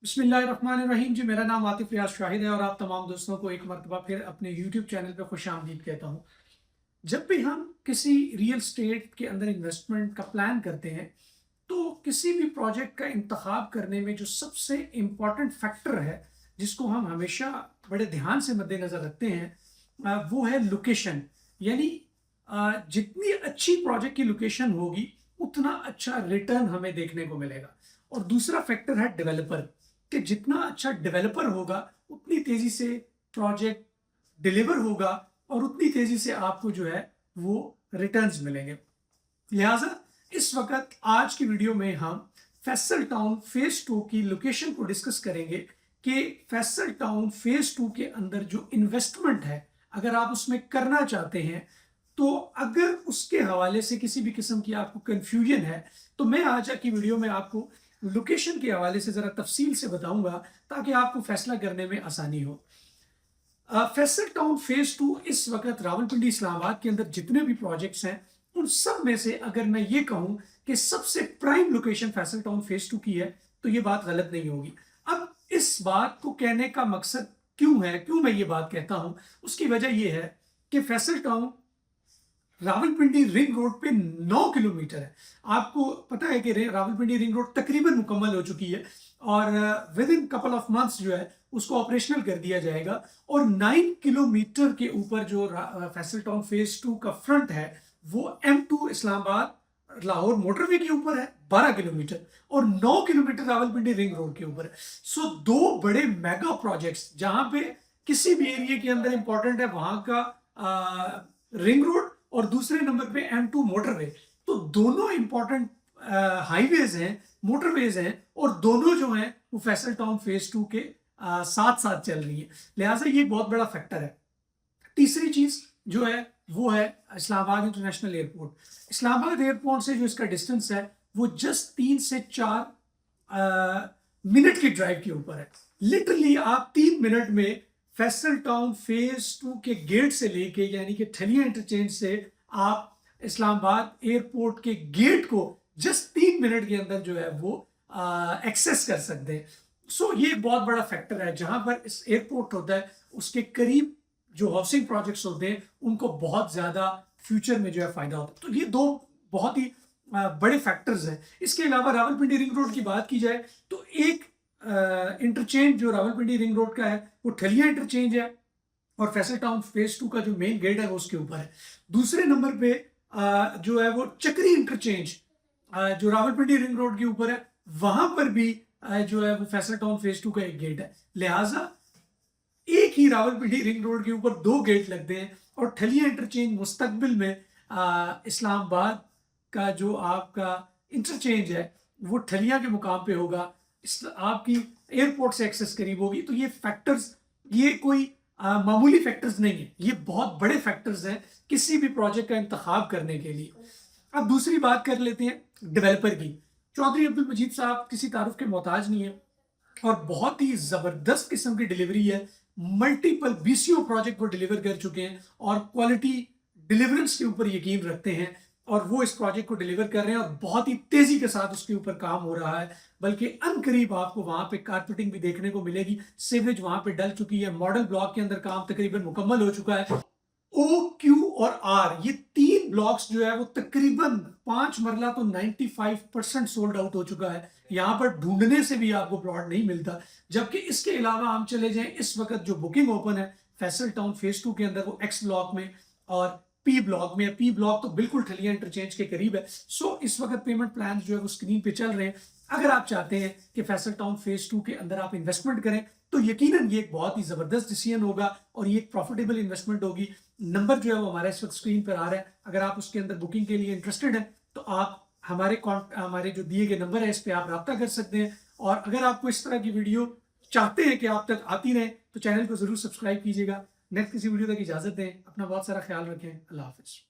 बिस्मिल्लाहिर्रहमानिर्रहीम जी। मेरा नाम आतिफ रियाज शाहिद है और आप तमाम दोस्तों को एक मरतबा फिर अपने यूट्यूब चैनल पर खुश आमदीद कहता हूँ। जब भी हम किसी रियल स्टेट के अंदर इन्वेस्टमेंट का प्लान करते हैं तो किसी भी प्रोजेक्ट का इंतखाब करने में जो सबसे इम्पॉर्टेंट फैक्टर है जिसको हम हमेशा बड़े ध्यान से मद्देनज़र रखते हैं वो है लोकेशन। यानी जितनी अच्छी प्रोजेक्ट की लोकेशन होगी उतना अच्छा रिटर्न हमें देखने को मिलेगा। और दूसरा फैक्टर है डेवलपर, कि जितना अच्छा डेवलपर होगा उतनी तेजी से प्रोजेक्ट डिलीवर होगा और उतनी तेजी से आपको जो है वो रिटर्न्स मिलेंगे। लिहाजा इस वक्त आज की वीडियो में हम फैसल टाउन फेज 2 की लोकेशन को डिस्कस करेंगे कि फैसल टाउन फेज 2 के अंदर जो इन्वेस्टमेंट है अगर आप उसमें करना चाहते हैं तो अगर उसके हवाले से किसी भी किस्म की आपको कंफ्यूजन है तो मैं आज की वीडियो में आपको लोकेशन के हवाले से ज़रा तफसील से बताऊंगा ताकि आपको फैसला करने में आसानी हो। फैसल टाउन फेज 2 इस वक्त रावलपिंडी इस्लामाबाद के अंदर जितने भी प्रोजेक्ट्स हैं उन सब में से अगर मैं ये कहूं कि सबसे prime location Faisal town phase 2 की है तो ये बात गलत नहीं होगी। अब इस बात को कहने का मकसद क्यों है, क्यों मैं ये बात कहता हूं, उसकी वजह यह है कि Faisal town Rawalpindi ring road पे 9 किलोमीटर है। आपको पता है कि रावलपिंडी रिंग रोड तकरीबन मुकम्मल हो चुकी है और with in couple of months जो है उसको ऑपरेशनल कर दिया जाएगा। और 9 किलोमीटर के ऊपर जो फैसल टाउन फेज 2 का फ्रंट है वो M2 इस्लामाबाद लाहौर मोटरवे के ऊपर है 12 किलोमीटर और 9 किलोमीटर रावलपिंडी रिंग रोड के ऊपर है। सो दो बड़े मेगा प्रोजेक्ट्स जहां पे किसी भी एरिया के अंदर इंपॉर्टेंट है वहां का रिंग रोड और दूसरे नंबर पे M2 मोटरवे। तो दोनों इंपॉर्टेंट हाईवेज हैं, मोटरवेज हैं और दोनों जो हैं वो फैसल टाउन फेज 2 के साथ साथ चल रही है। लिहाजा ये बहुत बड़ा फैक्टर है। तीसरी चीज जो है वो है Islamabad international airport. Islamabad airport से जो इसका डिस्टेंस है वो जस्ट 3 से 4 मिनट की ड्राइव के ऊपर है। लिटरली आप 3 मिनट में फैसल टाउन फेज 2 के गेट से लेके यानी कि ठलिया इंटरचेंज से आप इस्लामाबाद एयरपोर्ट के गेट को जस्ट 3 मिनट के अंदर जो है वो एक्सेस कर सकते हैं। सो ये बहुत बड़ा फैक्टर है। जहां पर इस एयरपोर्ट होता है उसके करीब जो हाउसिंग प्रोजेक्ट्स होते हैं उनको बहुत ज्यादा फ्यूचर में जो है फायदा होता है। तो ये दो बहुत ही बड़े फैक्टर्स हैं। इसके अलावा रावलपिंडी रिंग रोड की बात की जाए तो एक इंटरचेंज जो रावलपिंडी रिंग रोड का है वो ठलिया इंटरचेंज है और फैसल टाउन फेज 2 का जो मेन गेट है वो उसके ऊपर है। दूसरे नंबर पे जो है वो चक्री इंटरचेंज जो रावलपिंडी रिंग रोड के ऊपर है वहां पर भी जो है वो फैसल टाउन फेज 2 का एक गेट है। लिहाजा एक ही रावलपिंडी रिंग रोड के ऊपर 2 गेट लगते हैं और ठलिया इंटरचेंज मुस्तकबिल में इस्लामाबाद का जो आपका इंटरचेंज है वो ठलिया के मुकाम पे होगा, आपकी एयरपोर्ट से एक्सेस करीब होगी। तो ये फैक्टर्स ये कोई मामूली फैक्टर्स नहीं है, ये बहुत बड़े फैक्टर्स हैं किसी भी प्रोजेक्ट का इंतखाब करने के लिए। अब दूसरी बात कर लेते हैं डेवलपर की। चौधरी अब्दुल मजीद साहब किसी तारुफ के मोहताज नहीं है और बहुत ही जबरदस्त किस्म की डिलीवरी है। मल्टीपल BCO प्रोजेक्ट वो डिलीवर कर चुके हैं और क्वालिटी डिलीवरेंस के ऊपर यकीन रखते हैं और वो इस प्रोजेक्ट को डिलीवर कर रहे हैं और बहुत ही तेजी के साथ उसके ऊपर काम हो रहा है। बल्कि अनकरीब आपको वहां पे कारपेटिंग भी देखने को मिलेगी, सीवरेज वहां पे डल चुकी है, मॉडल ब्लॉक के अंदर काम तकरीबन मुकम्मल हो चुका है। O, Q और R ये 3 ब्लॉक्स जो है वो तकरीबन 5 मरला तो 95% सोल्ड आउट हो चुका है। यहाँ पर ढूंढने से भी आपको प्लॉट नहीं मिलता। जबकि इसके अलावा हम चले जाएं इस वक्त जो बुकिंग ओपन है फैसल टाउन फेज 2 के अंदर वो X ब्लॉक में और P ब्लॉक में। P ब्लॉक तो बिल्कुल ठलिया इंटरचेंज के करीब है। सो इस वक्त पेमेंट प्लान जो है वो स्क्रीन पे चल रहे हैं। अगर आप चाहते हैं कि फैसल टाउन फेज 2 के अंदर आप इन्वेस्टमेंट करें तो यकीनन ये एक बहुत ही जबरदस्त डिसीजन होगा और ये एक प्रॉफिटेबल इन्वेस्टमेंट होगी। नंबर जो है वो हमारे इस वक्त स्क्रीन पर आ रहा है। अगर आप उसके अंदर बुकिंग के लिए इंटरेस्टेड हैं तो आप हमारे जो दिए गए नंबर है इस पर आप रब्ता कर सकते हैं। और अगर आपको इस तरह की वीडियो चाहते हैं कि आप तक आती रहे तो चैनल को जरूर सब्सक्राइब कीजिएगा। नेक्स्ट किसी वीडियो तक इजाजत दें, अपना बहुत सारा ख्याल रखें। अल्लाह हाफिज।